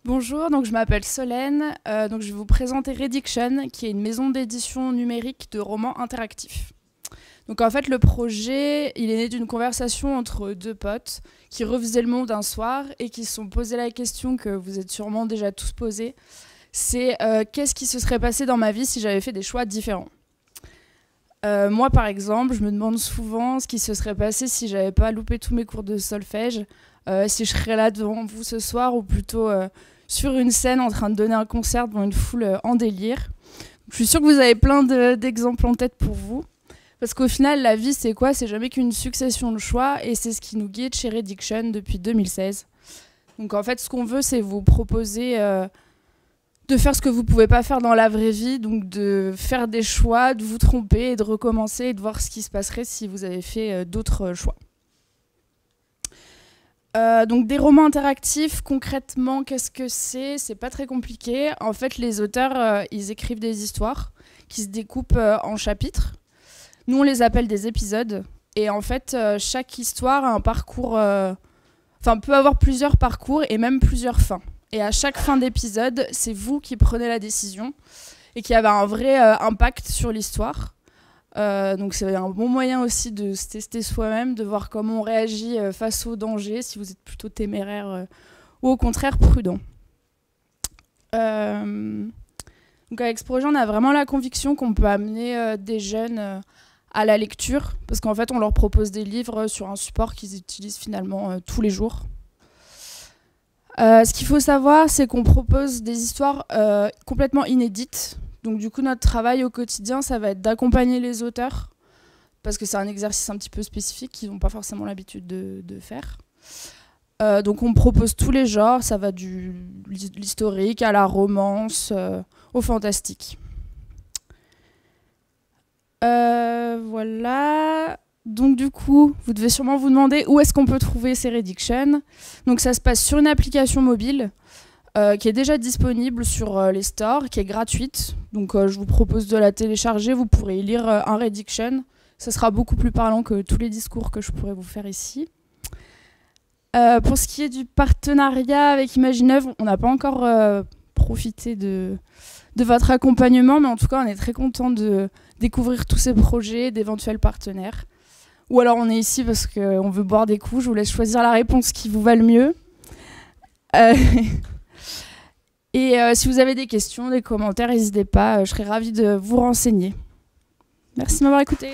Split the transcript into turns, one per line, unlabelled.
Bonjour, donc je m'appelle Solène, donc je vais vous présenter Rediction, qui est une maison d'édition numérique de romans interactifs. Donc en fait, le projet, il est né d'une conversation entre deux potes qui refaisaient le monde un soir et qui se sont posé la question que vous êtes sûrement déjà tous posée. C'est qu'est-ce qui se serait passé dans ma vie si j'avais fait des choix différents. Moi, par exemple, je me demande souvent ce qui se serait passé si j'avais pas loupé tous mes cours de solfège, si je serais là devant vous ce soir ou plutôt sur une scène en train de donner un concert devant une foule en délire. Je suis sûre que vous avez plein d'exemples en tête pour vous. Parce qu'au final, la vie, c'est quoi? C'est jamais qu'une succession de choix et c'est ce qui nous guide chez Rediction depuis 2016. Donc en fait, ce qu'on veut, c'est vous proposer de faire ce que vous ne pouvez pas faire dans la vraie vie, donc de faire des choix, de vous tromper et de recommencer et de voir ce qui se passerait si vous avez fait d'autres choix. Donc des romans interactifs, concrètement, qu'est-ce que c'est? C'est pas très compliqué. En fait, les auteurs, ils écrivent des histoires qui se découpent en chapitres. Nous, on les appelle des épisodes. Et en fait, chaque histoire a un parcours, peut avoir plusieurs parcours et même plusieurs fins. Et à chaque fin d'épisode, c'est vous qui prenez la décision et qui avez un vrai impact sur l'histoire. Donc c'est un bon moyen aussi de se tester soi-même, de voir comment on réagit face au danger, si vous êtes plutôt téméraire ou au contraire prudent. Donc avec ce projet, on a vraiment la conviction qu'on peut amener des jeunes à la lecture, parce qu'en fait, on leur propose des livres sur un support qu'ils utilisent finalement tous les jours. Ce qu'il faut savoir, c'est qu'on propose des histoires complètement inédites. Donc du coup, notre travail au quotidien, ça va être d'accompagner les auteurs, parce que c'est un exercice un petit peu spécifique qu'ils n'ont pas forcément l'habitude de faire. Donc on propose tous les genres, ça va de l'historique à la romance, au fantastique. Voilà. Donc du coup, vous devez sûrement vous demander où est-ce qu'on peut trouver ces Rediction. Donc ça se passe sur une application mobile qui est déjà disponible sur les stores, qui est gratuite. Donc je vous propose de la télécharger, vous pourrez y lire un Rediction. Ça sera beaucoup plus parlant que tous les discours que je pourrais vous faire ici. Pour ce qui est du partenariat avec Imagineuvre, on n'a pas encore profité de votre accompagnement, mais en tout cas, on est très content de découvrir tous ces projets, d'éventuels partenaires. Ou alors on est ici parce qu'on veut boire des coups. Je vous laisse choisir la réponse qui vous va le mieux. Et si vous avez des questions, des commentaires, n'hésitez pas. Je serai ravie de vous renseigner. Merci de m'avoir écouté.